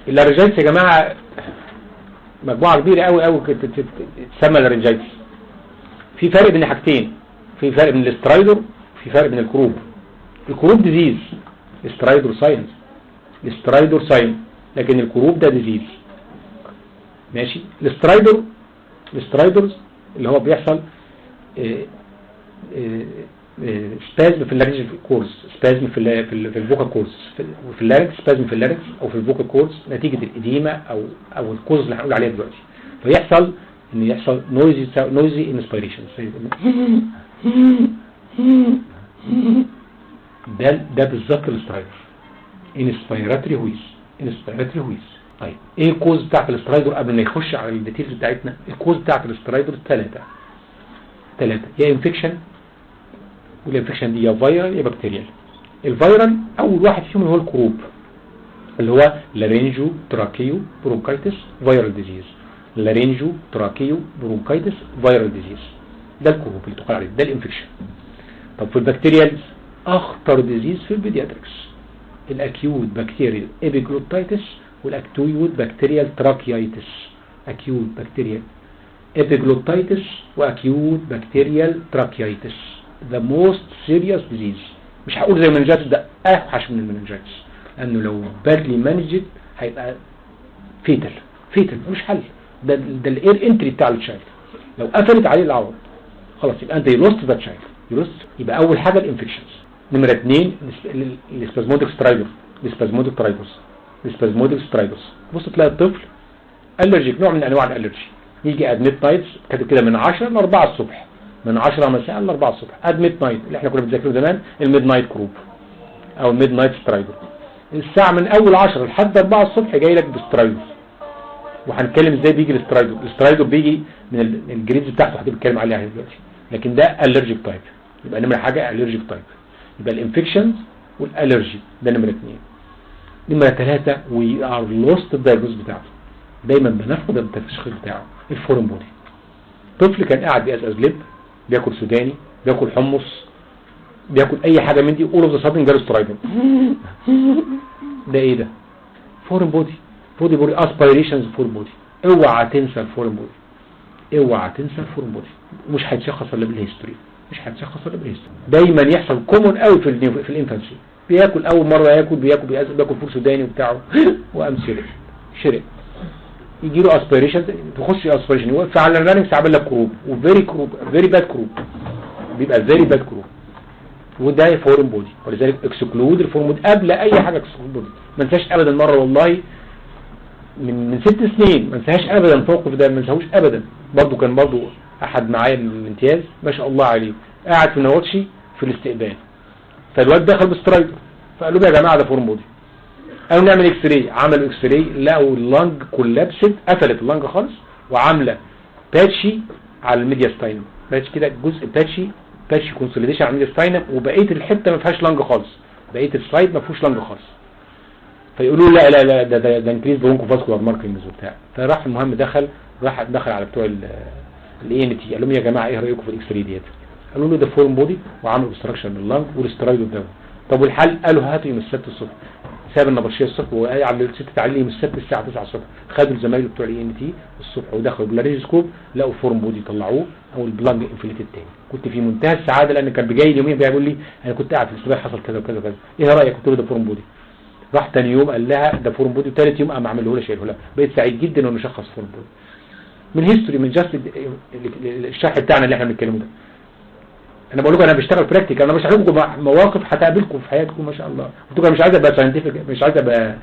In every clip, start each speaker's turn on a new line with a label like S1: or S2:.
S1: اللارنجايتس يا جماعه مجموعه كبيره قوي قوي تسمى لارنجايتس. في فرق بين حاجتين، في فرق بين الاسترايدور وفي فرق بين الكروب. الكروب ديزيز، الاسترايدور ساينس، الاسترايدور ساين، لكن الكروب ده ديزيز. ماشي. الاسترايدورز اللي هو بيحصل سبازم في اللارنج كورس، سبازم في الفوكال كورس، في اللارنج، سبازم في اللارنج او في الفوكال كورس نتيجه الاديمه او الكوز اللي هنقول عليها دلوقتي. فيحصل ان يحصل نويزي انسبيريشن. ده بالظبط الاسترايدور، انسبيراتوري هويس. طيب ايه الكوز بتاعت الاسترايدور قبل ما يخش على الديتيلز بتاعتنا؟ الكوز بتاعت الاسترايدور ثلاثه، يا انفكشن، والانفكشن دي يا فيرال يا بكتيريال. الفيرال اول واحد فيهم اللي هو الكروب، اللي هو لارينجو تراكيو برونكايتس فيرال ديزيز. لارينجو تراكيو برونكايتس فيرال ديزيز ده الكروب اللي تقال عليه، ده الانفكشن. طب في البكتيريالز اخطر ديزيز في البيدياتريكس الاكيوت بكتيريال ايبيجلوتايتس والاكيوت بكتيريال تراكيايتس. اكيوت بكتيريال ايبيجلوتايتس واكيوت بكتيريال تراكيايتس the most serious disease. مش هقول زي المننجايتس، ده اوحش من المننجايتس، لانه لو badly managed هيبقى فيتال مش حل. ده الاير انتري بتاع الشايلد، لو قفلت عليه العوض خلاص يبقى انت يلوست ذات شايلد. يبقى اول حاجه الانفكشنز. نمره 2 السبازموديك سترايدر، السبازموديك سترايدرز. بص تلاقي الطفل الرجيك، نوع من انواع الالرجي، يجي ادميت نايتس كاتب كده من 10 ل 4 الصبح، من 10 مساء ل 4 الصبح ادميت نايت، اللي احنا كنا بنذاكره زمان الميد نايت كروب او الميد نايت سترايدر. الساعه من اول 10 لحد 4 الصبح جاي لك بسترايدر. وهنتكلم ازاي بيجي الاسترايدر بيجي من الجريدز بتاعته هنتكلم عليها دلوقتي، لكن ده الرجيك تايب. يبقى نمره حاجه الرجيك تايب، يبقى الانفكشنز والالرجي ده نمره 2. نمره 3 وي ار لوست الدايجنوز بتاعته، دايما بنفقد التشخيص بتاعه. الفورين بودي، طفل كان قاعد بيقزقز لب، بياكل سوداني، بياكل حمص، بياكل اي حاجه من دي، اول اوف ذا سادن جاله سترايدر. ده ايه ده؟ فورين بودي، بودي اسبيريشنز فورين بودي. اوعى تنسى الفورين بودي، مش هيتشخص الا بالهيستوري، دايما يحصل كومون قوي في الانفانسي. بياكل اول مره بياكل فول سوداني وبتاعه وقام شرق يجي له اسبيريشن، تخش اسبيريشن يوقف على الرانكس عامل لك كروب، فيري باد كروب، بيبقى فيري باد كروب، وده فورين بودي. ولذلك اكسكلود الفورين بودي قبل اي حاجه. اكسكلود بودي ما انساش ابدا مره والله من 6 سنين، ما انساهاش ابدا الموقف ده، ما انساهوش ابدا. برضه كان احد معايا من الامتياز ما شاء الله عليه قاعد في نواتشي في الاستقبال، فالواد دخل بالسترايدر، فقالوا له يا جماعه ده فورين بودي. قالوا نعمل اكس راي، عملوا اكس راي لقوا اللنج كولابست، قفلت اللنج خالص وعامله باتشي على الميدياستاينم، باتش كده جزء باتشي كونسوليديشن على الميدياستاينم، وبقيه الحته ما فيهاش لنج خالص، بقيه السايد ما فيهوش لنج خالص. فيقولوا لا ده انكريز برونكو فاسكولار ماركينجز وبتاع. فراح المهم دخل على بتوع الاي ان تي، قال لهم يا جماعه ايه رايكم في الاكس راي ديت؟ قالوا له ده فورين بودي وعملوا استراكشر لللنج والاسترايدر ده. طب والحل؟ قالوا هاتوا يوم السبت الصبح. ساب النبطشيه الصبح وقال على الست تعليم السبت الساعه 9 الصبح، خدوا الزمايل بتوع الاي ان تي الصبح ودخلوا بالريسكوب لقوا فورين بودي، طلعوه او البلانج انفليتد تاني. كنت في منتهى السعاده لان كان بيجي لي يومين بيقول لي انا كنت قاعد في الاستقبال حصل كذا وكذا وكذا، ايه رايك؟ قلت له ده فورين بودي. راح تاني يوم قال لها ده فورين بودي، وثالث يوم قام عامله لها شايله لها. بقيت سعيد جدا انه شخص فورين بودي من هيستوري، من جاست الشرح بتاعنا اللي احنا بنتكلمه ده. انا بقول لكم انا بشتغل براكتيك، انا بشرح لكم مواقف هتقابلكم في حياتكم ما شاء الله. قلت لكم مش عايز ابقى ساينتفك، مش عايز ابقى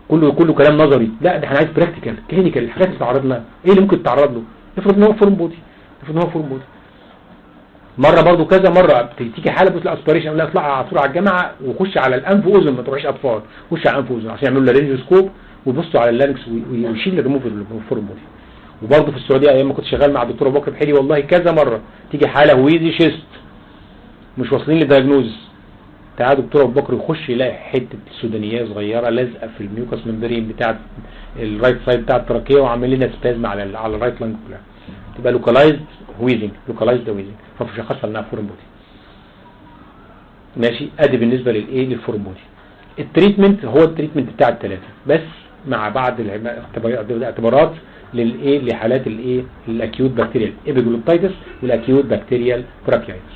S1: كله كلام نظري، لا ده احنا عايز براكتيكال كلينيكال، الحاجات اللي تعرض لها ايه اللي ممكن تتعرض له. افرض ان هو فورين بودي، مره برضو كذا مره تيجي حاله بتقول اسبيريشن، لا اطلع على طول على الجامعه وخش على الانف واذن، ما تروحش اطفال، خش على الانف واذن عشان يعملوا لارنجوسكوب ويبصوا على اللارنكس ويشيل الريموف الفورين بودي. وبرضه في السعوديه ايام ما كنت شغال مع الدكتور ابو بكر بحيري والله كذا مره تيجي حاله ويزي شيست مش واصلين للدايجنوز، تعالى دكتور ابو بكر يخش يلاقي حته سودانيه صغيره لازقه في الميوكس ممبرين بتاع الرايت سايد بتاع التراكيه وعامل لنا سبازم على الرايت لانج كلها، تبقى لوكالايزد ويزنج، فشخصها لنا فورين بودي. ماشي، ادي بالنسبه للفورين بودي. التريتمنت هو التريتمنت بتاع الثلاثه، بس مع بعض الاعتبارات للايه لحالات الايه الاكيوت بكتيريال ايبيجلوتايتس والاكيوت بكتيريال براكيايتس.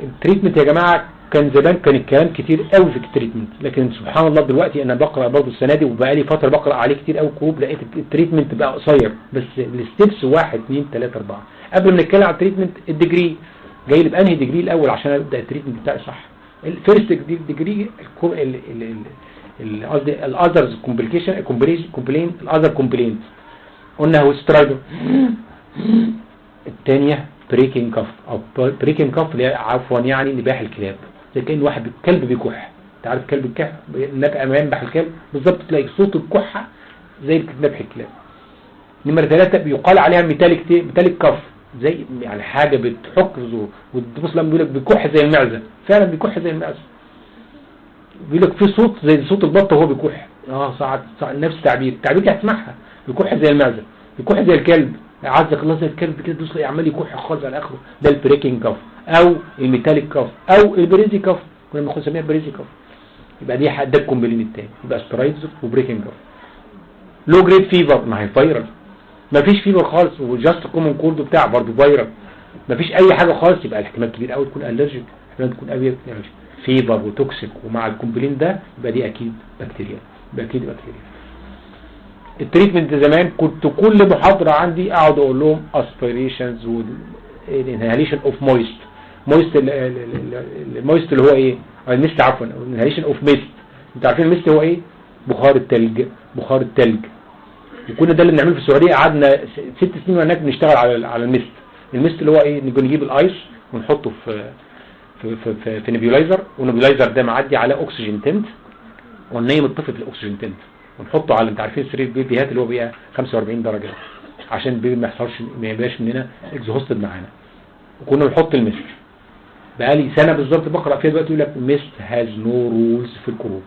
S1: التريتمنت يا جماعه كان زمان كان الكلام كتير قوي في التريتمنت، لكن سبحان الله دلوقتي انا بقرا برضه السنه دي وبقالي فتره بقرا عليه كتير قوي كروب، لقيت التريتمنت بقى قصير بس الستبس 1 2 3 4. قبل ما نتكلم على التريتمنت الديجري جاي لي بانهي ديجري الاول عشان ابدا التريتمنت بتاعي صح. الفيرست ديجري قصدي الاذرز كومبليكيشن كومبلين الاذر كومبلين قلنا هو سترايدر. الثانيه بريكنج كف او بريكنج كف عفوا يعني نباح الكلاب، زي كأن واحد كلب بيكح. انت عارف كلب الكح انك امام بح الكلب بالظبط تلاقي صوت الكحه زي نبح الكلاب. نمرة 3 بيقال عليها ميتاليك كف، زي يعني حاجه بتحك زور وتبص لما بيقول لك بيكح زي المعزه، فعلا بيكح زي المعزه. بيقول لك في صوت زي صوت البطه وهو بيكح. ساعات نفس التعبير اللي هتسمعها بيكح زي المعزه، بيكح زي الكلب، عزك الله زي الكلب كده تبص يعمل يكح خالص على اخره. ده البريكنج كف او الميتاليك كف او البريزي كف، كنا بنسميها بريزي كف. يبقى دي ده الكومبلين الثاني، يبقى سترايدز وبريكنج كف. لو جريد فيفر ما هي فايرال، ما فيش فيفر خالص وجاست كومن كولد بتاع برضه فايرال، ما فيش اي حاجه خالص، يبقى الاحتمال كبير قوي تكون الرجيك، احتمال تكون قوي فيفر وتوكسيك ومع الكومبلين ده يبقى دي اكيد بكتيريا، يبقى اكيد بكتيريا. التريتمنت زمان كنت كل محاضره عندي اقعد اقول لهم اسبيريشنز والانهاليشن اوف مويست. المويست اللي هو ايه؟ الميست عفوا، انهاليشن اوف ميست. انتوا عارفين الميست هو ايه؟ بخار التلج. وكنا ده اللي بنعمله في السعوديه، قعدنا 6 سنين هناك بنشتغل على الميست اللي هو ايه؟ نجيب الايس ونحطه في نبيولايزر، والنبيولايزر ده معدي على اكسجين تنت وننيم الطفل في الاكسجين تنت ونحطه على، انت عارفين سرير البيبيهات اللي هو بيبقى 45 درجه عشان البيبي ما يبقاش مننا اكزهوستد معانا. وكنا بنحط الميست. بقالي سنه بالظبط بقرا فيها دلوقتي يقول لك ميست هاز نو رولز في الكروب.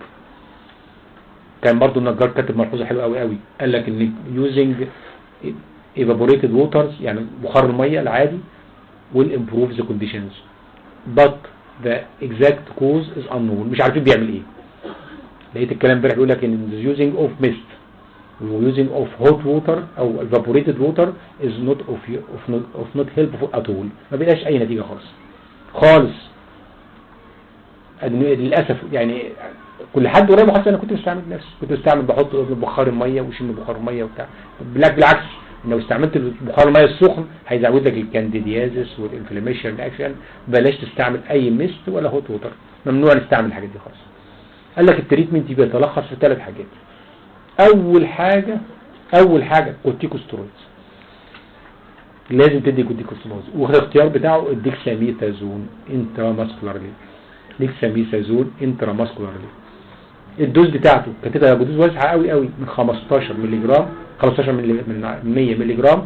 S1: كان برضو النجار كاتب ملحوظه حلوه قوي، قال لك ان يوزنج evaporated waters يعني بخار الميه العادي will improve the conditions but the exact cause is unknown. مش عارفين بيعمل ايه. لقيت الكلام امبارح بيقول لك ان the using of mist using of hot water او evaporated water is not helpful at all. ما بيلاش اي نتيجه خالص للاسف. يعني كل حد قريب حاسس انا كنت بستعمل بحط بخار الميه وشم بخار الميه وبتاع. بالعكس لو استعملت بخار الميه السخن هيزود لك الكانديديازيس والانفلاميشن اكشن. بلاش تستعمل اي ميست ولا هوت ووتر، ممنوع نستعمل الحاجات دي خالص. قال لك التريتمنت بيتلخص في 3 حاجات. اول حاجه كورتيكوستيرويدز، لازم تدي كورتيكوستيرويدز، والاختيار بتاعه الديكساميثازون انتراماسكولارلي. الدوز بتاعته كاتبها بدوز واسعه قوي من 15 مللي جرام، 15 من 100 مللي جرام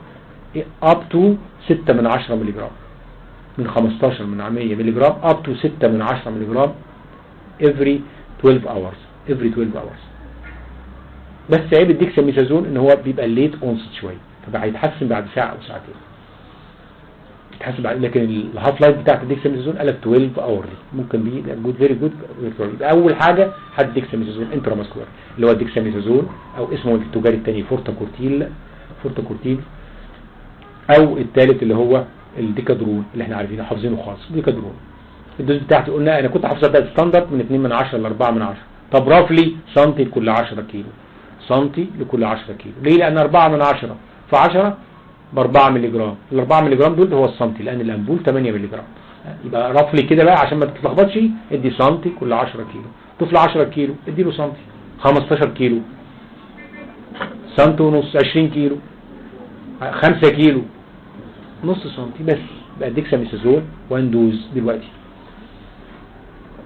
S1: اب تو 6 من 10 مللي جرام. من 15 من 100 مللي جرام اب تو 6 من 10 مللي جرام every 12 hours. بس عيب الديكساميثازون ان هو بيبقى ليت اونست شويه، فبقى هيتحسن بعد ساعه او ساعتين. يتحسن بعد، لكن الهاف لايف بتاعت الديكساميثازون قال لك 12 اورلي، ممكن بي جود فيري جود. يبقى اول حاجه حد ديكساميثازون انتراماسكولار اللي هو الديكساميثازون او اسمه التجاري الثاني فورتاكورتيل، او الثالث اللي هو الديكادرون اللي احنا عارفينه حافظينه خالص. ديكادرون الدوز بتاعتي قلنا انا كنت حافظها بقى ستاندرد من 2 من 10 ل 4 من 10. طب رافلي سنتي لكل 10 كيلو، ليه؟ لان 4 من 10 في 10 ب 4 مللي جرام. ال 4 مللي جرام دول هو السنتي، لان الامبول 8 مللي جرام. يبقى رافلي كده بقى عشان ما تتلخبطش، ادي سنتي كل 10 كيلو. طفل 10 كيلو ادي له سنتي، 15 كيلو سنتي ونص، 20 كيلو 5 كيلو نص سنتي بس. بقى ديكساميثازون 1 دوز دلوقتي.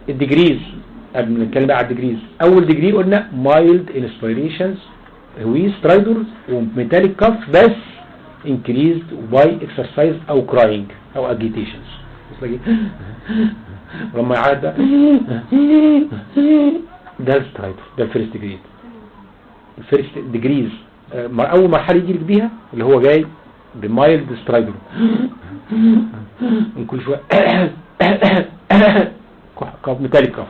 S1: الديجريز قبل ما نتكلم بقى على الديجريز، اول ديجري قلنا مايلد انسبيريشنز وي سترايدرز وميتاليك كاف بس increased by exercise او crying او agitations. لما يعاد ده السترايدر، ده الفيرست ديجري. الفيرست ديجريز اول مرحله يجي لك بيها اللي هو جاي بمايلد سترايدر كل شويه كاف ميتاليك كاف.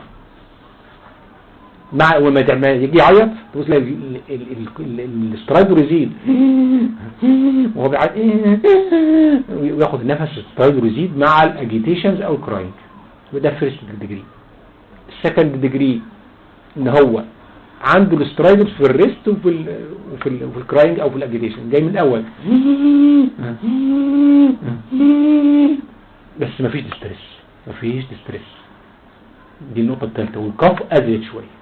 S1: مع وما يجي يعيط تبص تلاقي الاسترايدر يزيد وهو وياخد نفس الاسترايدر يزيد مع الاجيتيشنز او الكراينج. وده فيرست ديجري. السكند ديجري ان هو عنده الاسترايدر في الريست وفي الكراينج او في الاجيتيشن جاي من الاول بس مفيش ديستريس. دي النقطة الثالثة. والكف ازيد شوية.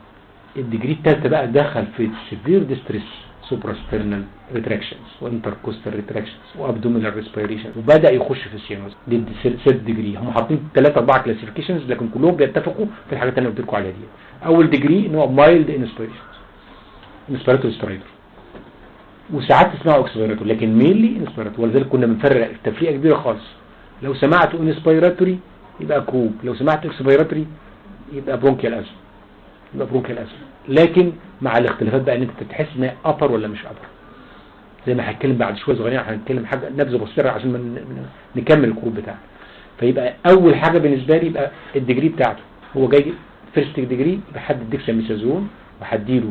S1: الديجري الثالثة بقى دخل في السيفير ديستريس، سوبراسترنال ريتراكشنز وانتركوستال ريتراكشنز وابدومينال ريسبيريشن وبدأ يخش في السينوز. دي السيرد ديجري. هم حاطين 3-4 كلاسيفيكيشنز لكن كلهم بيتفقوا في الحاجات اللي انا قلت لكم عليها دي. اول ديجري ان هو مايلد انسبيراتوري سترايدر وساعات تسمعوا اكسبيراتوري لكن مينلي انسبيراتوري. ولذلك كنا بنفرق تفريقه كبيره خالص. لو سمعتوا انسبيراتوري يبقى كروب، لو سمعتوا اكسبيراتوري يبقى برونكيال ازمه. لكن مع الاختلافات بقى ان انت تحس ان هي ابر ولا مش ابر. زي ما هنتكلم بعد شويه صغيرين هنتكلم حاجه نبذه بسيطه عشان نكمل الكروب بتاعنا. فيبقى اول حاجه بالنسبه لي يبقى الديجري بتاعته هو جاي فيرست ديجري بحدد ديكساميثازون وهديله.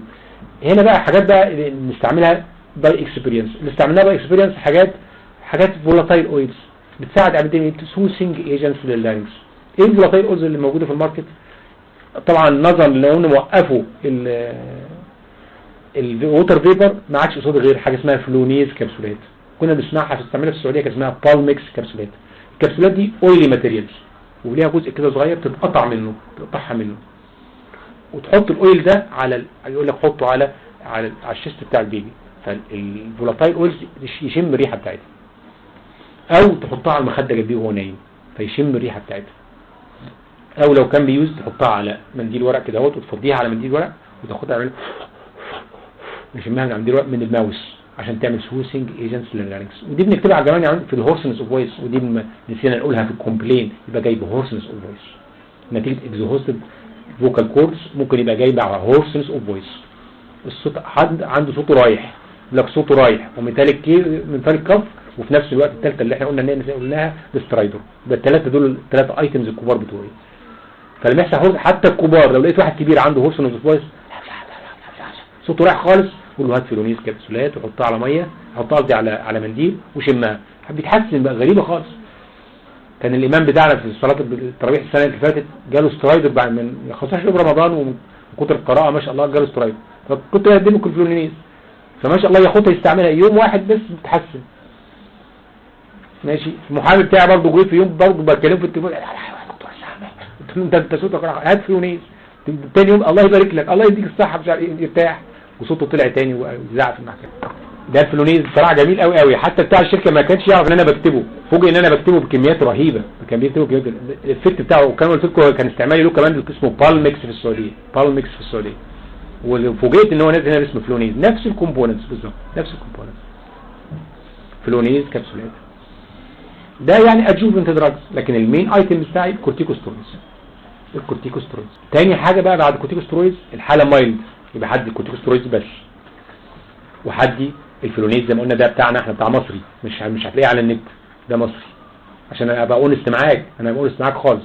S1: هنا بقى حاجات بقى نستعملها باي اكسبيرينس. اللي استعملناها باي اكسبيرينس حاجات فولاتايل اويلز بتساعد على سوسنج ايجنتس لللارنكس. ايه الفولاتايل اويلز اللي موجوده في الماركت؟ طبعا نظرا لو وقفوا الووتر فيبر ما عادش قصاد غير حاجه اسمها فلونيز كبسولات. كنا بنسمعها تستعملها في السعوديه كان اسمها بالميكس كبسولات. الكبسولات دي اويلي ماتيريالز وليها جزء كده صغير تقطعها منه وتحط الاويل ده يقول لك حطه على الشيست بتاع البيبي. فالفولاتايل اويلز يشم الريحه بتاعتها او تحطها على المخده جنبيه وهو نايم فيشم الريحه بتاعتها. او لو كان بيوز تحطها على منديل ورق كده اهوت وتفضيها على منديل ورق وتاخدها نشمها من منديل ورق من الماوس عشان تعمل سوسنج ايجنتس لللارنكس. ودي بنكتبها على الجوانب في الهورسنس اوف فويس. ودي نسينا نقولها في الكومبلين يبقى جايب هورسنس اوف فويس نتيجه اكزوهوستد فوكال كوردز. ممكن يبقى جايب على هورسنس اوف فويس. الصوت حد عنده صوته رايح لك صوته رايح وميتاليك كف وفي نفس الوقت الثالثه اللي احنا قلناها السترايدر. ده الثلاثه دول الثلاثه ايتمز الكبار بتوعي. فلما يحصل حتى الكبار لو لقيت واحد كبير عنده هورسنس اوف فويس صوته رايح خالص قول له هات فلونيز كبسولات وحطها على ميه حطها قصدي على منديل وشمها بيتحسن بقى غريبه خالص. كان الامام بتاعنا في صلاه التراويح السنه اللي فاتت جاله سترايدر بعد من 15 يوم رمضان ومن كتر القراءه ما شاء الله جاله سترايدر. فكنت بقدم له الفلونيز فما شاء الله ياخدها يستعملها يوم واحد بس بتتحسن. ماشي. المحامي بتاعي برضه جه في يوم برضه بكلمه في التليفون انت صوتك هات فلونيز. تاني يوم الله يبارك لك الله يديك الصحه مش عارف يرتاح وصوته طلع تاني ويزعق في المحكمه. ده الفلونيز بصراحه جميل قوي حتى بتاع الشركه ما كانش يعرف ان انا بكتبه. فوجئ ان انا بكتبه بكميات رهيبه. كان بيكتبه كميات الفت بتاعه وكان قلت لكم كان استعمالي له كمان اسمه بالميكس في السعوديه. وفوجئت ان هو نازل هنا اسمه فلونيز نفس الكومبوننتس بالظبط فلونيز كبسولات. ده يعني ادجوفنت دراجز. لكن المين ايتم بتاعي الكورتيكوسترويدز. تاني حاجه بقى بعد الكورتيكوسترويدز الحاله مايلد يبقى حد الكورتيكوسترويدز بس وحدي الفلونيز زي ما قلنا ده بتاعنا احنا بتاع مصري مش هتلاقيه على النت ده مصري عشان ابقى اونست معاك. انا بقول معاك خالص.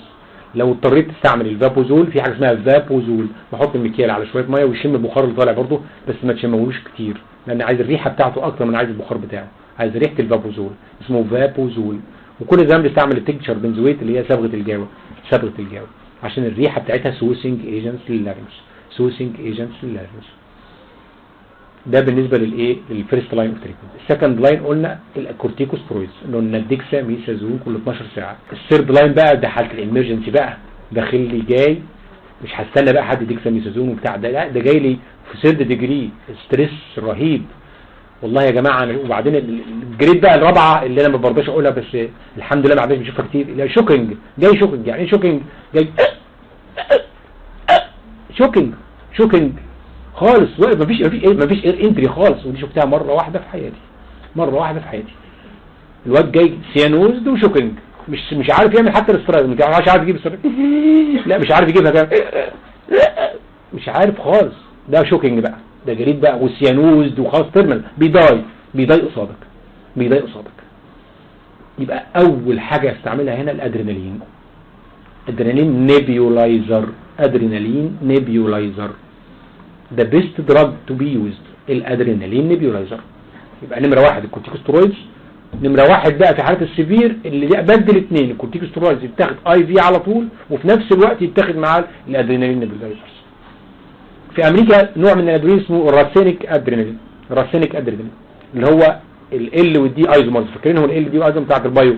S1: لو اضطريت تستعمل الفابوزول في حاجه اسمها فابوزول بحط المكيال على شويه ميه ويشم البخار اللي طالع برضه بس ما تشمهوش كتير لان عايز الريحه بتاعته اكتر من عايز البخار بتاعه. عايز ريحه الفابوزول اسمه فابوزول. وكل ده بيستعمل التكتشر بنزويت اللي هي صبغه الجو عشان الريحه بتاعتها سوسنج ايجنتس لللارنكس. ده بالنسبه للفيرست لاين اوف تريتمنت. السكند لاين قلنا الكورتيكوسترويدز انه الديكسا ميثازون كل 12 ساعه. الثيرد لاين بقى ده حاله الامرجنسي بقى داخل لي جاي مش هستنى بقى حد ديكسا ميثازون وبتاع ده جاي لي في ثيرد ديجري ستريس رهيب والله يا جماعه. وبعدين الجريد بقى الرابعه اللي انا ما برضاش اقولها بس الحمد لله ما عادش بشوفها كتير. شوكينج يعني ايه شوكينج؟ جاي شوكينج خالص واقف مفيش اير انتري خالص. ودي شفتها مره واحده في حياتي. الواد جاي سيانوزد وشوكينج مش عارف يعمل حتى الاسترايد مش عارف يجيب الاسترايد لا مش عارف يجيبها مش عارف خالص. ده شوكينج بقى ده جريد بقى والسيانوزد وخلاص ترمل بيضايق قصادك. يبقى اول حاجه استعملها هنا الادرينالين نيبيولايزر. the best drug to be used الادرينالين نيبيولايزر. يبقى نمرة واحد الكورتيكوسترويدز، نمرة واحد بقى في حالة السيفير اللي بدل اثنين، الكورتيكوسترويدز يتاخد اي في على طول وفي نفس الوقت يتاخد معاه الادرينالين نيبيولايزرز. في امريكا نوع من الادرينالين اسمه الراسينيك ادرينالين، الراسينيك ادرينالين اللي هو ال والدي ايزومرز، فاكرين هو ال دي ايزومر بتاعت البايو،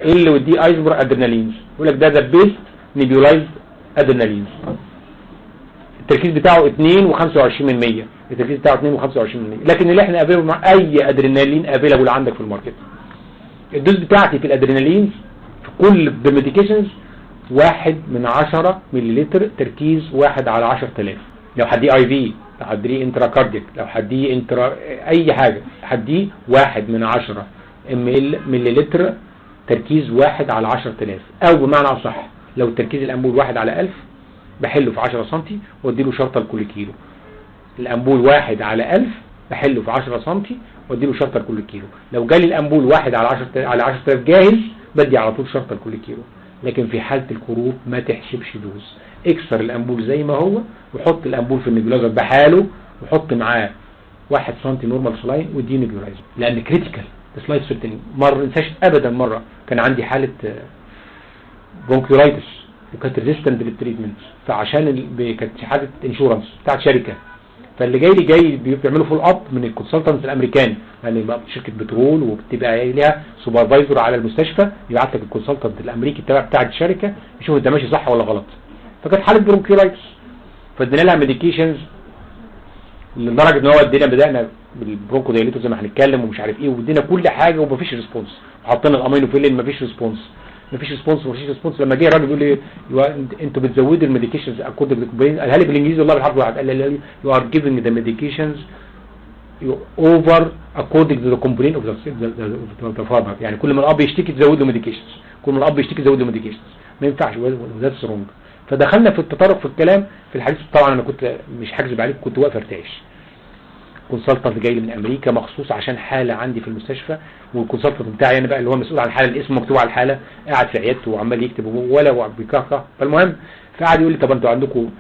S1: ال والدي ايزومر ادرينالينز، يقول لك ده ذا بيست نيبيولايزد ادرينالينز. التركيز بتاعه 2.25%، التركيز بتاعه 2.25%، لكن اللي احنا قابله مع اي ادرينالين افيلابل عندك في الماركت. الدوز بتاعتي في الادرينالينز في كل الميديكيشنز 1/10 مليلتر، تركيز 1/10,000. لو هديه اي في، لو هديه انترا كارديك، لو هديه انترا اي حاجه، هديه 1/10 مليلتر، تركيز 1/10,000. او بمعنى اصح لو التركيز الامبول 1/1000 بحله في 10 سم واديله شرطه لكل كيلو. الامبول 1/1000 بحله في 10 سم واديله شرطه لكل كيلو. لو جالي الامبول 1/10,000 جاهز بدي على طول شرطه لكل كيلو. لكن في حاله الكروب ما تحسبش دوز، اكسر الامبول زي ما هو وحط الامبول في النيبيولايزر بحاله وحط معاه 1 سم نورمال سلاين ودي نيبيولايزر، لان كريتيكال سلايد سيرتين. مره انساش ابدا، مره كان عندي حاله برونكيولايتس وكانت ريزيستنت للتريتمنت، فعشان كانت حاله انشورنس بتاعت شركه، فاللي جاي بيعملوا فول اب من الكونسلتنتس الامريكان، يعني شركه بترول وبتبقى ليها سوبرفايزر على المستشفى يبعت لك الكونسلتنت الامريكي بتاع الشركه يشوف انت ماشي صح ولا غلط. فكانت حاله برونكيولايتس، فادينا لها ميديكيشنز لدرجه ان هو بدانا بالبرونكو دايليتور زي ما هنتكلم ومش عارف ايه، وادينا كل حاجه ومفيش ريسبونس، وحطينا الامينوفيلين مفيش ريسبونس. لما جه الراجل بيقول لي انتوا بتزودوا الميديكيشنز اكوردنج للكومبلين، قالها لي بالانجليزي والله بالحرف واحد، قال لي يو ار جيفينج ذا ميديكيشنز اوفر اكوردنج تو ذا كومبلين اوف ذا فارما. يعني كل ما الاب يشتكي تزود له ميديكيشنز، كل ما الاب يشتكي تزود له ميديكيشنز، ما ينفعش، ذاتس رونج. فدخلنا في التطرق في الكلام في الحديث. طبعا انا كنت مش هكذب عليك، كنت واقف ارتعش. كونسلتنت جاي لي من امريكا مخصوص عشان حاله عندي في المستشفى، والكونسلتنت بتاعي انا بقى اللي هو مسؤول عن الحاله، الاسم مكتوب على الحاله، قاعد في عيادته وعمال يكتب ولا بيكاكا. فالمهم فقعد يقول لي طب انتوا عندكم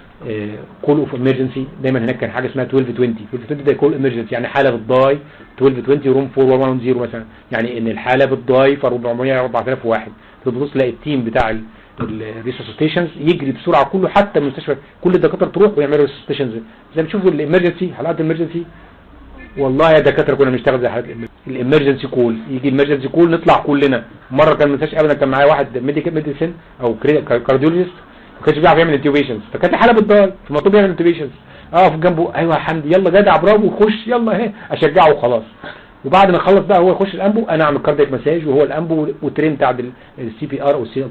S1: كول اوف امرجنسي، دايما هناك كان حاجه اسمها 1220 ده كول امرجنسي، يعني حاله بتضاي 1220 روم 4110 مثلا، يعني ان الحاله بتضاي في 400 4001. تبص تلاقي التيم بتاع الريسوسيتيشنز يجري بسرعه كله، حتى المستشفى كل الدكاتره تروح ويعملوا ريسوسيتيشنز زي ما بتشوفوا الامرجنسي، حالات الامرجنسي. والله يا دكاتره كنا بنشتغل زي حالات الامرجنسي كول، يجي الامرجنسي كول نطلع كلنا. مره كان المستشفى ابدا كان معايا واحد ميديسن او كارديولوجيست ما كانش بيعرف يعمل انتيوبيشنز، فكانت الحاله بتضايق فمطلوب يعمل انتيوبيشنز، في جنبه ايوه يا حمدي يلا جدع برافو خش يلا اهي اشجعه وخلاص. وبعد ما يخلص بقى هو يخش الانبو، انا اعمل كاردياك مساج وهو الانبو والترين بتاع السي بي ار او السي.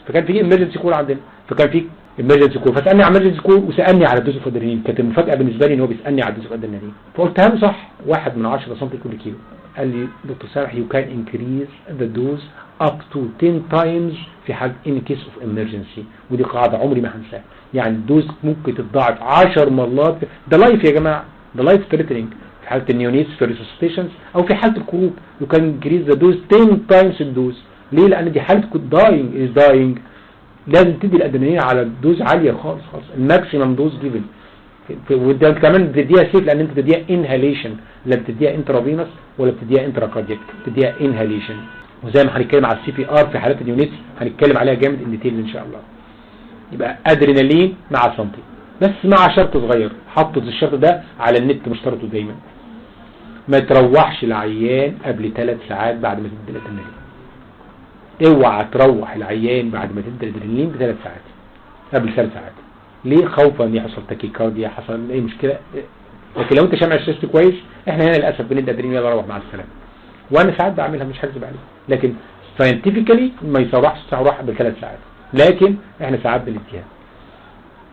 S1: فكان في امرجنسي كول عندنا، فكان في امرجنسي كول، فسالني على امرجنسي كول وسالني على الدوز اوف ادرينالين. كانت المفاجاه بالنسبه لي ان هو بيسالني على الدوز اوف ادرينالين، فقلتها له صح 1/10 سم كل كيلو. قال لي دكتور سامح يو كان انكريز ذا دوز اب تو 10 تايمز في حال ان كيس اوف امرجنسي، ودي قاعده عمري ما هنساها. يعني الدوز ممكن تتضاعف 10 مرات، ده لايف يا جماعه، ده لايف ثريتنينج في حاله النيونيتس في الريسوسيتيشنز او في حاله الكروب. يو كان انكريز ذا دوز 10 تايمز الدوز. ليه؟ لان دي حاله داينج لازم تدي الادرينالين على دوز عاليه خالص الماكسيمم دوز جيفن. وده كمان بتديها سيف لان انت بتديها انهاليشن، لا بتديها انترافينوس ولا بتديها انترا كاردياك، بتديها انهاليشن. وزي ما هنتكلم على السي بي ار في حالات اليونيتس هنتكلم عليها جامد ان ديتيل ان شاء الله. يبقى ادرينالين مع سنتي، بس مع شرط صغير، حطوا الشرط ده على النت مشترطه دايما، ما تروحش العيان قبل 3 ساعات بعد ما تدي الادرينالين. اوعى تروح العيان بعد ما تدي الادرينالين ب3 ساعات، قبل 3 ساعات. ليه؟ خوفا ان يحصل تاكيكارديا، حصل اي مشكله. لكن لو انت شامع الشيست كويس، احنا هنا للاسف بندي ادرينالين يلا روح مع السلامه، وانا ساعات بعملها مش هكذب عليك، لكن ساينتفيكالي ما يصرحش تروح قبل 3 ساعات، لكن احنا ساعات بنديها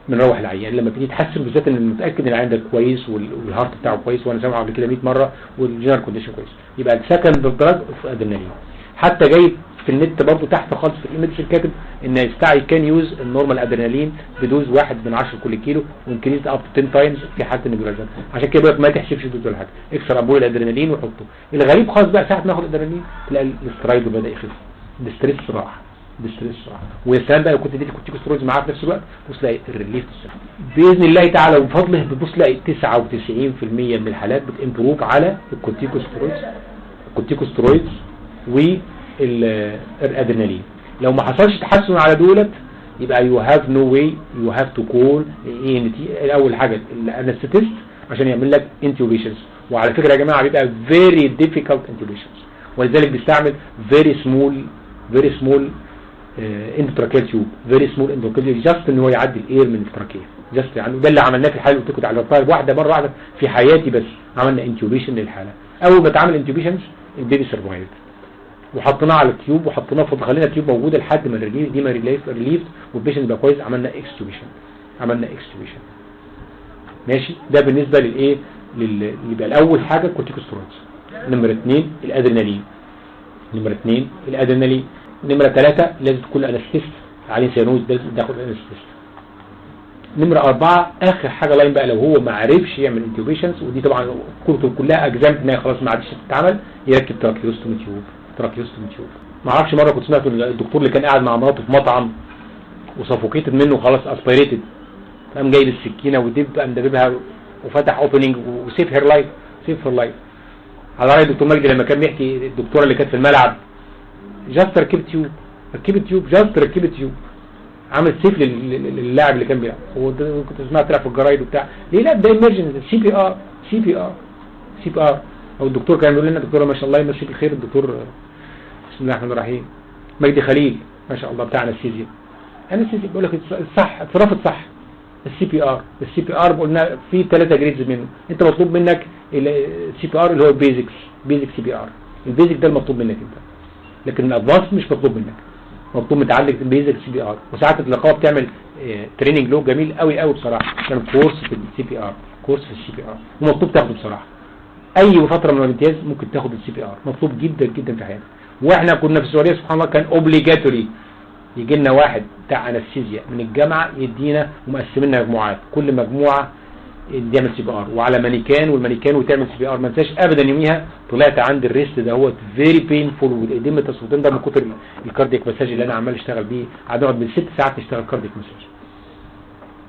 S1: بنروح العيان لما تيجي تحسن، بالذات ان متاكد ان العيان ده كويس والهارت بتاعه كويس، وانا سامعه قبل كده 100 مره، والجنرال كونديشن كويس، يبقى السكند دراج في ادرينالين. حتى جاي في النت برضه تحت خالص في الايميديشن كاتب ان يستعي كان يوز النورمال ادرينالين بدوز 1/10 كل كيلو وانكريز اب تو 10 تايمز في حاله النيبيولايزر. عشان كده بقى ما تحسبش دوز ولا حاجه، اكسر امبول الادرينالين وحطه. الغريب خالص بقى ساعه ما ناخد ادرينالين تلاقي الاسترايد بدا يخف، الاستريس راح، ديستريس ويا سلام بقى لو كنت اديتي كورتيكوستيرويدز معاه في نفس الوقت بص تلاقي الريليف باذن الله تعالى وبفضله بتبص تلاقي 99% من الحالات بتمبروف على الكورتيكوستيرويدز والادرينالين. لو ما حصلش تحسن على دولت يبقى you have no way you have to call ENT اول حاجه الانستيست عشان يعمل لك intubations. وعلى فكره يا جماعه بيبقى very difficult intubations ولذلك بيستعمل very small endotracheal tube very small endotracheal just ان هو يعدي الاير من التراكيه just يعني ده اللي عملناه في الحاله اللي كنت على واحده مره واحده في حياتي بس عملنا intubation للحاله. اول ما اتعمل intubations البيبي سرفايفد وحطيناه على التيوب وحطيناه خلينا التيوب موجوده لحد ما دي ما ريليف والبيشنت بقى كويس عملنا اكستوبيشن ماشي. ده بالنسبه للايه يبقى الاول حاجه كورتيكوستيرويدز. نمره 2 الادرينالين. نمره 3 لازم تكون انستيست عليه سيانوز لازم تاخد انستيست. نمره 4 اخر حاجه لاين بقى لو هو ما عرفش يعمل انتوبيشنز ودي طبعا كلها اجزام ان خلاص ما عادش تتعمل يركب تراكيوستومي تيوب. ما اعرفش مره كنت سمعت الدكتور اللي كان قاعد مع مراته في مطعم وسفوكيتد منه خلاص اسبيريتد قام جايب السكينه ودب قام دببها وفتح اوبننج وسيف هير لايف على راي الدكتور مجدي لما كان بيحكي الدكتوره اللي كانت في الملعب جاست ركبت تيوب عمل سيف للاعب اللي كان بيلعب. وكنت سمعت طلع في الجرايد وبتاع ليه لا ده ايمرجنسي سي بي ار او الدكتور كان بيقول لنا الدكتوره ما شاء الله يمسيه بالخير الدكتور بسم الله الرحمن الرحيم مجدي خليل ما شاء الله بتاع انستيزيا بيقول لك صح اتصرفت صح. السي بي ار قلنا في 3 جريدز منه. انت مطلوب منك السي بي ار اللي هو بيزك سي بي ار. البيزك ده المطلوب منك انت لكن الادفانس مش مطلوب منك. مطلوب متعلق بيزك سي بي ار. وساعات النقابه بتعمل تريننج له جميل قوي بصراحه كان كورس في السي بي ار ومطلوب تاخده بصراحه. اي فتره من الامتياز ممكن تاخد السي بي ار مطلوب جدا في حياتك. واحنا كنا في السعوديه سبحان الله كان اوبليجاتوري يجي لنا واحد بتاع انستيزيا من الجامعه يدينا ومقسميننا مجموعات كل مجموعه يعمل سي بي ار وعلى مانيكان وتعمل سي بي ار. ما انساش ابدا يوميها طلعت عند الريست ده هو فيري بينفول والايدين التصويتين ده من كتر الكاردياك مساج اللي انا عمال اشتغل بيه هنقعد من 6 ساعات نشتغل كاردياك مساج.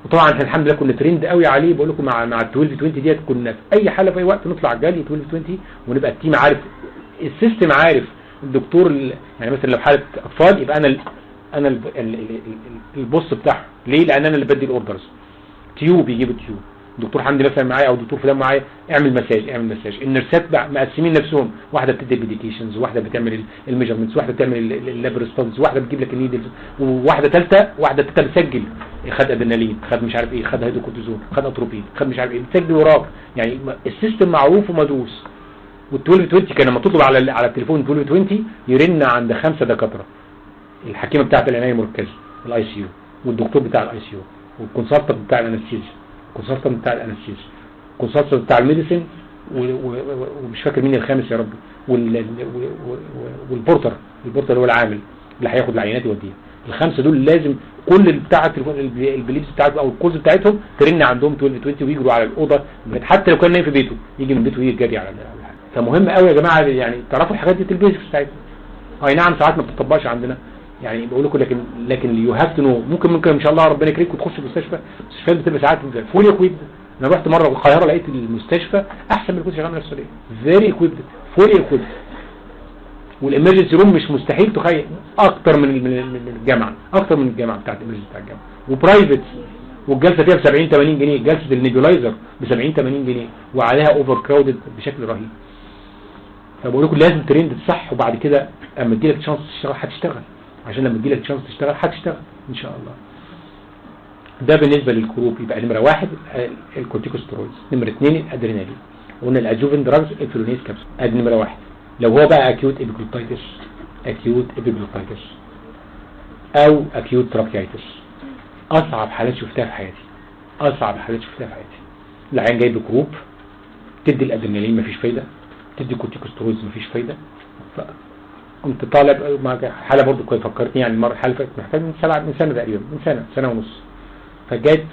S1: وطبعا احنا الحمد لله كنا ترند قوي عليه بقول لكم مع ال 1220 ديت كنا في اي حاله في اي وقت نطلع جالي 1220 ونبقى التيم عارف السيستم عارف الدكتور يعني مثلا لو حاله اطفال يبقى انا البوس بتاعه ليه لان انا اللي بدي الاوردرز. تيوب يجيب التيوب دكتور حمدي مثلا معايا او دكتور فلان معايا اعمل مساج. النرسات مقسمين نفسهم واحده بتدي الميديكيشنز واحده بتعمل الميجرمنتس واحده بتعمل اللابوراتوريز واحده بتجيب لك النيدلز وواحده ثالثه بتسجل خد ادرينالين خد مش عارف ايه خد هيدروكورتيزون خد اتروبين خد مش عارف ايه بتسجل وراك. يعني السيستم معروف ومدروس. وال1220 كان لما تطلب على التليفون 1220 يرن عند 5 دكاتره الحكيمه بتاعه العنايه المركزه الاي سي يو والدكتور بتاع الاي سي يو والكونسلتنت بتاع الانستيزيا الكونسلتنت بتاع الميديسين ومش فاكر مين الخامس يا ربي والبورتر هو العامل اللي هياخد العينات يوديها. الخمسه دول لازم كل بتاعه البليبس بتاعته او الكولز بتاعتهم ترن عندهم 1220 ويجروا على الاوضه حتى لو كان نايم في بيته يجي من بيته ويجي جري على الحاجه. فمهم قوي يا جماعه يعني تعرفوا الحاجات دي البيزكس بتاعتها. اي نعم ساعات ما بتطبقش عندنا يعني بقول لكم لكن يو هاف تو نو. ممكن ان شاء الله ربنا يكرمك وتخش المستشفى. المستشفيات بتبقى ساعات فول اكويبد. انا رحت مره القاهره لقيت المستشفى احسن من اللي كنت شغال في السعوديه فيري اكويبد فول اكويبد. والامرجنسي روم مش مستحيل تخيل اكتر من الجامعه بتاعت الامرجنسي بتاع الجامعه وبرايفت. والجلسه فيها ب 70 80 جنيه جلسه النيبولايزر ب 70 80 جنيه وعليها اوفر كراودد بشكل رهيب. فبقول لكم لازم ترند صح وبعد كده اما تجي لك شانس تشتغل هتشتغل عشان لما تجي لك شانس تشتغل هتشتغل ان شاء الله. ده بالنسبه للكروب. يبقى نمره 1 الكورتيكوستيرويدز. نمره 2 الادرينالين. قلنا الادجوفنت دراجز الفلونيز كابسول. ادي نمره 1. لو هو بقى اكيوت ابيجلوتايتس او اكيوت تراكيايتس اصعب حالات شفتها في حياتي العيان جاي بكروب تدي الادرينالين مفيش فايده تدي كورتيكوستيرويدز مفيش فايده. كنت طالب مع حاله برضو كويس فكرتني يعني المره الحاله فاتت محتاج من سنه تقريبا من سنه ونص. فجت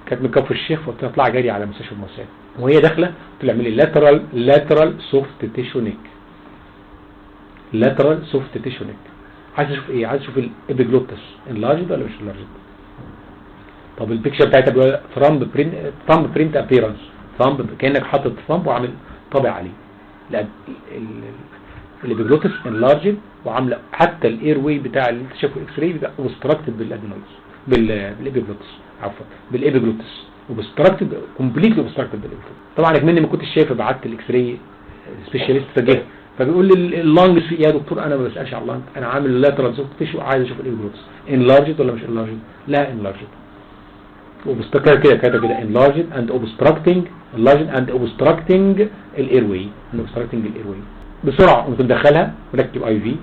S1: كانت من كفر الشيخ وقلت اطلع جري على مستشفى الموساد وهي داخله طلع من لاترال سوفت تيشو نيك عايز اشوف ايه؟ عايز اشوف الابيجلوتس انلارجد ولا مش انلارجد. طب البيكشر بتاعتها بيقول ثامب برينت ابييرنس، ثامب كانك حاطط ثامب وعامل طابع عليه. لا الابيجلوتس انلارجد وعامله حتى الاير واي بتاع اللي انت شايفه اكس راي بيبقى اوبستراكتد بالادينويدز بالابيجلوتس، عفوا بالابيجلوتس، اوبستراكتد كومبليتلي اوبستراكتد بالابيجلوتس. طبعا اكمني ما كنتش شايف، بعت الاكس راي سبيشاليست فجاه فبيقول لي اللانجز في ايه يا دكتور؟ انا ما بسالش على اللانج، انا عامل لاترال سوفت تيشو عايز اشوف الابيجلوتس انلارجد ولا مش انلارجد. لا انلارجد، وبستكر كده enlarged and obstructing الايرواي، obstructing الايرواي. بسرعه قمت مدخلها وركب اي في،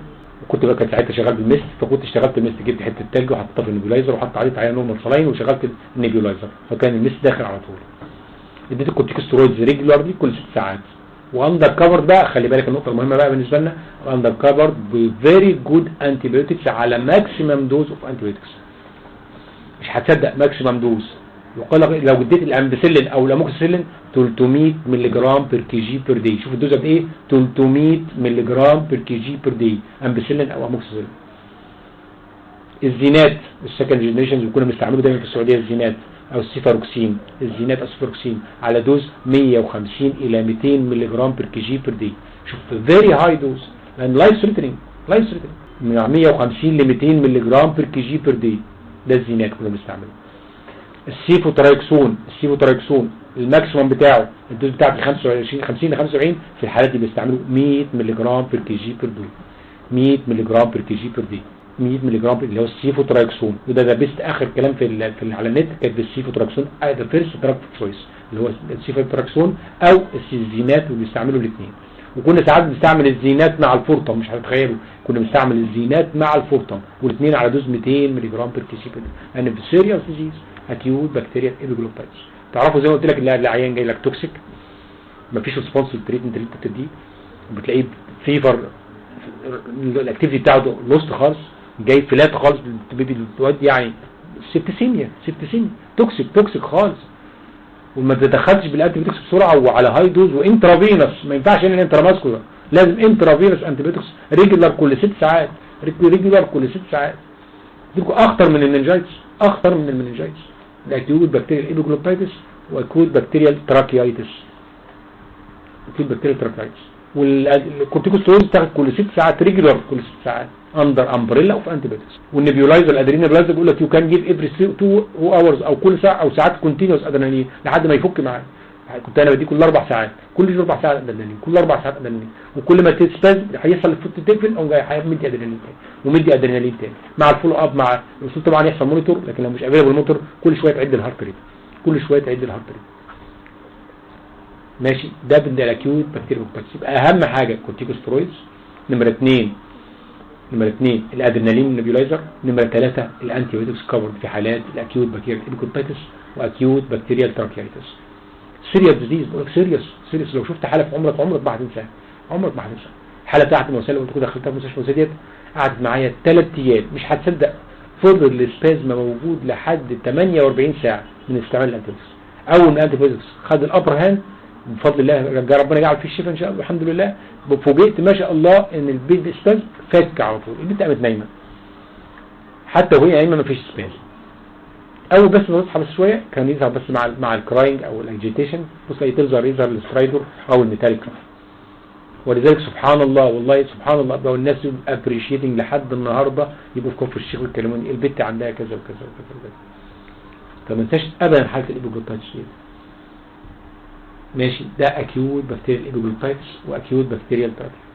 S1: وكنت بقى كنت ساعتها شغال بالميست، فكنت اشتغلت الميست، جبت حته ثلج وحطيتها في النيبيولايزر وحطيت عليه نورمال سلاين وشغلت النيبيولايزر، فكان الميست داخل على طول. اديت الكورتيكوستيرويدز ريجولارلي كل 6 ساعات، واندر كفر بقى خلي بالك النقطه المهمه بقى بالنسبه لنا، اندر كفر بفيري جود انتيبيوتكس على ماكسيمم دوز اوف انتيبيوتكس. مش هتصدق ماكسيمم دوز يقول لك لو اديت الامبسيلين او الاموكسيسيلين 300 مللي جرام بير كي جي بير داي. شوف الدوز قد ايه؟ 300 مللي جرام بير كي جي بير داي امبسيلين او اموكسيسيلين. الزينات السكند جنريشن اللي كنا بنستعمله دايما في السعوديه، الزينات او السيفاروكسين، الزينات او السيفاروكسين على دوز 150 الى 200 مللي جرام بير كي جي بير داي. شوف فيري هاي دوز لان لايف ثريتنينج من 150 ل 200 مللي جرام بير كي جي بير داي، ده الزينات كنا بنستعمله. السيفوترايكسون الماكسيمم بتاعه الدوز بتاعته 50 ل 75، في الحالات دي بيستعملوا 100 مللي جرام بير كي جي بير داي، 100 مللي جرام بير كي جي بير داي، 100 مللي جرام اللي هو السيفوترايكسون. وده بيست اخر كلام في على النت كانت بالسيفوترايكسون ذا فيرست دراج تشويس اللي هو السيفوترايكسون او الزينات، وبيستعملوا الاثنين. وكنا ساعات بنستعمل الزينات مع الفورتم، مش هتتخيلوا كنا بنستعمل الزينات مع الفورتم والاثنين على دوز 200 مللي جرام بير كي جي بير داي. يعني في سيريس ديزيز اكيوت بكتيريا ايبيجلوتايتس. تعرفوا زي ما قلت لك العيان جاي لك توكسيك، مفيش ريسبونس للتريتمنت اللي انت بتديه، بتلاقيه فيفر الاكتيفيتي بتاعته لوست خالص، جاي فلات خالص يعني سيبتسيميا توكسيك خالص، وما تدخلش بالانتيبيوتكس بسرعه وعلى هاي دوز وانترافينوس. ما ينفعش ان انتراماسكولار، لازم انترافينوس انتيبيوتكس ريجولار كل 6 ساعات، ديكوا اخطر من المننجايتس، الاكيوت بكتيريال ايبيجلوتايتس واكيوت بكتيريال تراكيايتس. والكورتيكوستيرويدز تاخد كل 6 ساعات ريجولار، كل 6 ساعات اندر امبريلا اوف انتيبيوتكس. والنيبيولايزر الادريناليزر بيقول لك يو كان جيف افري 2 اورز او كل ساعه او ساعات كونتينوس ادرينالين لحد ما يفك معاك. كنت انا بدي كل 4 ساعات، كل 4 ساعات ادرينالين، كل 4 ساعات ادرينالين، وكل ما تسباز هيحصل الفوت تقفل او جاي مدي ادرينالين تاني ومدي ادرينالين تاني مع الفولو اب مع الوصول. طبعا يحصل مونيتور، لكن لو مش افيلبل مونيتور كل شويه تعد الهارت ريت، ماشي. ده بالاكيوت بكتيريا بوكتايتس. يبقى اهم حاجه كورتيكوستيرويدز، نمره 2 الادرينالين النيبيولايزر، نمره 3 الانتيبيوتكس كفر في حالات الاكيوت بكتيريا ايبيجلوتايتس واكيوت بكتيريال تراكيايتس. سيريس ديزيز، سيريس لو شفت حاله في عمرك ما هتنساها، الحاله بتاعت الموسيقى اللي كنت دخلتها في مستشفى ديت قعدت معايا 3 ايام، مش هتصدق فضل السبازم موجود لحد 48 ساعه من استعمال الانتيبيوتكس. اول ما الانتيبيوتكس خد الابر هاند بفضل الله، ربنا يجعل فيه الشفاء ان شاء الله الحمد لله، فوجئت ما شاء الله ان البيبي سباز فك على طول، البنت قامت نايمه حتى وهي نايمه ما فيش سباز. اول بس ما تصحى بس شويه كان يظهر بس مع الكراينج او الاجيتيشن، بص يظهر السترايدر او الميتاليك. ولذلك سبحان الله والله سبحان الله بقى، والناس ابريشيتنج لحد النهارده يبقوا في كفر الشيخ ويكلموني البت عندها كذا وكذا وكذا وكذا. فما انساش ابدا حاله الايبيجلوتايتس دي. ماشي، ده اكيوت بكتيريال ايبيجلوتايتس واكيوت بكتيريال تراكيايتس.